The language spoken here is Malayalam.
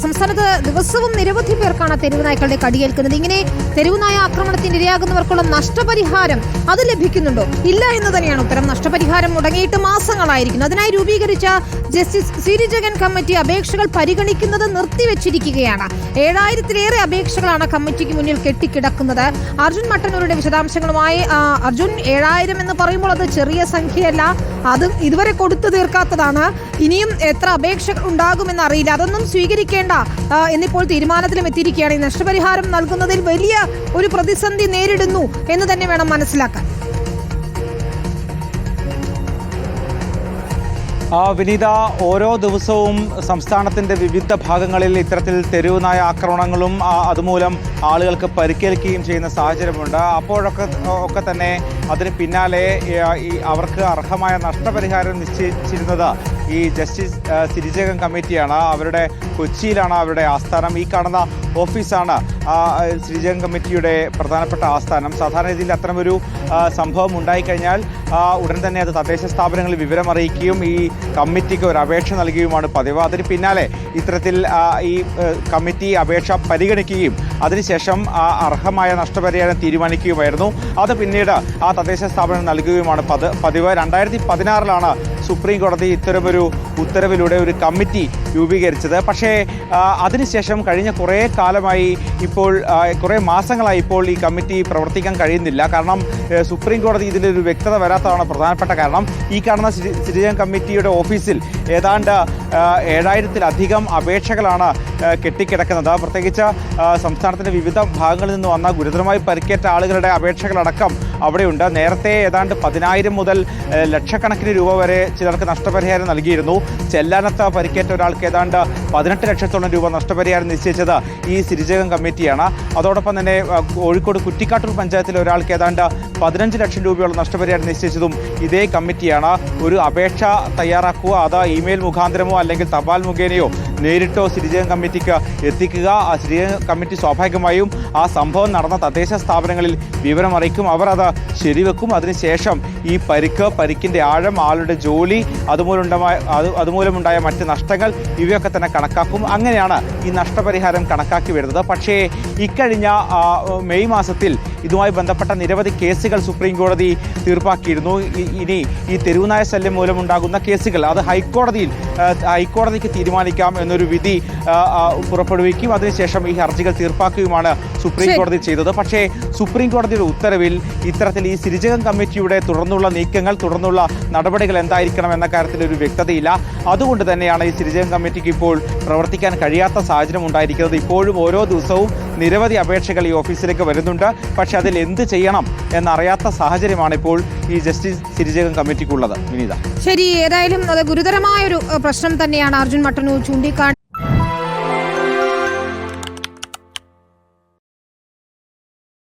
സംസ്ഥാനത്ത് ദിവസവും നിരവധി പേർക്കാണ് തെരുവുനായ്ക്കളുടെ കടിയേൽക്കുന്നത്. ഇങ്ങനെ തെരുവുനായ ആക്രമണത്തിന് ഇരയാകുന്നവർക്കുള്ള നഷ്ടപരിഹാരം അത് ലഭിക്കുന്നുണ്ടോ? ഇല്ല എന്ന് തന്നെയാണ് ഉത്തരം. നഷ്ടപരിഹാരം മുടങ്ങിയിട്ട് മാസങ്ങളായിരിക്കുന്നു. അതിനായി രൂപീകരിച്ച ജസ്റ്റിസ് സിരിജഗൻ കമ്മിറ്റി അപേക്ഷകൾ പരിഗണിക്കുന്നത് നിർത്തിവെച്ചിരിക്കുകയാണ്. 7000-ലേറെ അപേക്ഷകളാണ് കമ്മിറ്റിക്ക് മുന്നിൽ കെട്ടിക്കിടക്കുന്നത്. അർജുൻ മട്ടന്നൂരുടെ വിശദാംശങ്ങളുമായി. അർജുൻ, 7000 എന്ന് പറയുമ്പോൾ അത് ചെറിയ സംഖ്യയല്ല, അത് ഇതുവരെ കൊടുത്തു തീർക്കാത്തതാണ്. ഇനിയും എത്ര അപേക്ഷകൾ ഉണ്ടാകുമെന്ന് അറിയില്ല. അതൊന്നും സ്വീകരിക്കേണ്ട എന്നിപ്പോൾ തീരുമാനത്തിലും എത്തിയിരിക്കുകയാണ്. ഈ നഷ്ടപരിഹാരം നൽകുന്നതിൽ വലിയ ഒരു പ്രതിസന്ധി നേരിടുന്നു എന്ന് തന്നെ വേണം മനസ്സിലാക്കാൻ. വിനീത, ഓരോ ദിവസവും സംസ്ഥാനത്തിൻ്റെ വിവിധ ഭാഗങ്ങളിൽ ഇത്തരത്തിൽ തെരുവുനായ ആക്രമണങ്ങളും അതുമൂലം ആളുകൾക്ക് പരിക്കേൽക്കുകയും ചെയ്യുന്ന സാഹചര്യമുണ്ട്. അപ്പോഴൊക്കെ തന്നെ അതിന് പിന്നാലെ അവർക്ക് അർഹമായ നഷ്ടപരിഹാരം നിശ്ചയിച്ചിരുന്നത് ഈ ജസ്റ്റിസ് സിരിജഗൻ കമ്മിറ്റിയാണ്. അവരുടെ കൊച്ചിയിലാണ് അവരുടെ ആസ്ഥാനം. ഈ കാണുന്ന ഓഫീസാണ് സിരിജഗൻ കമ്മിറ്റിയുടെ പ്രധാനപ്പെട്ട ആസ്ഥാനം. സാധാരണ രീതിയിൽ അത്തരമൊരു സംഭവം ഉണ്ടായിക്കഴിഞ്ഞാൽ ഉടൻ തന്നെ അത് തദ്ദേശ സ്ഥാപനങ്ങളിൽ വിവരം അറിയിക്കുകയും ഈ കമ്മിറ്റിക്ക് ഒരു അപേക്ഷ നൽകുകയുമാണ് പതിവ്. അതിന് പിന്നാലെ ഇത്തരത്തിൽ ഈ കമ്മിറ്റി അപേക്ഷ പരിഗണിക്കുകയും അതിനുശേഷം അർഹമായ നഷ്ടപരിഹാരം തീരുമാനിക്കുകയുമായിരുന്നു. അത് പിന്നീട് ആ തദ്ദേശ സ്ഥാപനം നൽകുകയുമാണ് പതിവ്. 2016 സുപ്രീം കോടതി ഇത്തരമൊരു ഉത്തരവിലൂടെ ഒരു കമ്മിറ്റി രൂപീകരിച്ചത്. പക്ഷേ അതിനുശേഷം കഴിഞ്ഞ കുറേ കാലമായി, കുറേ മാസങ്ങളായി ഇപ്പോൾ ഈ കമ്മിറ്റി പ്രവർത്തിക്കാൻ കഴിയുന്നില്ല. കാരണം സുപ്രീം കോടതി ഇതിലൊരു വ്യക്തത വരാത്തതാണ് പ്രധാനപ്പെട്ട കാരണം. ഈ കാണുന്ന സിരിജഗൻ കമ്മിറ്റിയുടെ ഓഫീസിൽ ഏതാണ്ട് 7000-ലധികം അപേക്ഷകളാണ് കെട്ടിക്കിടക്കുന്നത്. പ്രത്യേകിച്ച് സംസ്ഥാനത്തിൻ്റെ വിവിധ ഭാഗങ്ങളിൽ നിന്ന് വന്ന ഗുരുതരമായി പരിക്കേറ്റ ആളുകളുടെ അപേക്ഷകളടക്കം അവിടെയുണ്ട്. നേരത്തെ ഏതാണ്ട് 10,000 മുതൽ ലക്ഷക്കണക്കിന് രൂപ വരെ ചിലർക്ക് നഷ്ടപരിഹാരം നൽകിയിരുന്നു. ചെല്ലാനത്ത് പരിക്കേറ്റ ഒരാൾക്ക് ഏതാണ്ട് 18 ലക്ഷത്തോളം രൂപ നഷ്ടപരിഹാരം നിശ്ചയിച്ചത് ഈ സിരിജഗൻ കമ്മിറ്റിയാണ്. അതോടൊപ്പം തന്നെ കോഴിക്കോട് കുറ്റിക്കാട്ടൂർ പഞ്ചായത്തിലെ ഒരാൾക്ക് ഏതാണ്ട് 15 ലക്ഷം രൂപയോളം നഷ്ടപരിഹാരം നിശ്ചയിച്ചതും ഇതേ കമ്മിറ്റിയാണ്. ഒരു അപേക്ഷ തയ്യാറാക്കുക, അത് ഇമെയിൽ മുഖാന്തരമോ അല്ലെങ്കിൽ തപാൽ മുഖേനയോ നേരിട്ടോ സിരിജഗൻ കമ്മിറ്റിക്ക് എത്തിക്കുക. ആ സിരിജഗൻ കമ്മിറ്റി സ്വാഭാവികമായും ആ സംഭവം നടന്ന തദ്ദേശ സ്ഥാപനങ്ങളിൽ വിവരം അറിയിക്കും. അവർ അത് ശരിവെക്കും. അതിനുശേഷം ഈ പരിക്കിൻ്റെ ആഴം, ആളുടെ ജോലി, അതുമൂലമുണ്ടായ മറ്റ് നഷ്ടങ്ങൾ ഇവയൊക്കെ തന്നെ കണക്കാക്കും. അങ്ങനെയാണ് ഈ നഷ്ടപരിഹാരം കണക്കാക്കി വരുന്നത്. പക്ഷേ ഇക്കഴിഞ്ഞ മെയ് മാസത്തിൽ ഇതുമായി ബന്ധപ്പെട്ട നിരവധി കേസുകൾ സുപ്രീം കോടതി തീർപ്പാക്കിയിരുന്നു. ഇനി ഈ തെരുവുനായ ശല്യം മൂലമുണ്ടാകുന്ന കേസുകൾ അത് ഹൈക്കോടതിക്ക് തീരുമാനിക്കാം എന്നൊരു വിധി പുറപ്പെടുവിക്കും. അതിനുശേഷം ഈ ഹർജികൾ തീർപ്പാക്കുകയുമാണ് സുപ്രീം കോടതി ചെയ്തത്. പക്ഷേ സുപ്രീം കോടതിയുടെ ഉത്തരവിൽ ഇത്തരത്തിൽ ഈ സിരിജഗൻ കമ്മിറ്റിയുടെ തുടർന്നുള്ള നീക്കങ്ങൾ, തുടർന്നുള്ള നടപടികൾ എന്തായിരിക്കണം എന്ന കാര്യത്തിൽ ഒരു വ്യക്തതയില്ല. അതുകൊണ്ട് തന്നെയാണ് ഈ സിരിജഗൻ കമ്മിറ്റിക്ക് ഇപ്പോൾ പ്രവർത്തിക്കാൻ കഴിയാത്ത സാഹചര്യം ഉണ്ടായിരിക്കുന്നത്. ഇപ്പോഴും ഓരോ ദിവസവും നിരവധി അപേക്ഷകൾ ഈ ഓഫീസിലേക്ക് വരുന്നുണ്ട്. പക്ഷെ അതിൽ എന്ത് ചെയ്യണം എന്നറിയാത്ത സാഹചര്യമാണ് ഇപ്പോൾ ഈ ജസ്റ്റിസ് സിരിജഗൻ കമ്മിറ്റിക്കുള്ളത്. വിനീത, ശരി, ഏതായാലും അത് ഗുരുതരമായൊരു പ്രശ്നം തന്നെയാണ് അർജുൻ മട്ടന്നൂർ ചൂണ്ടിക്കാട്ടുന്നത്.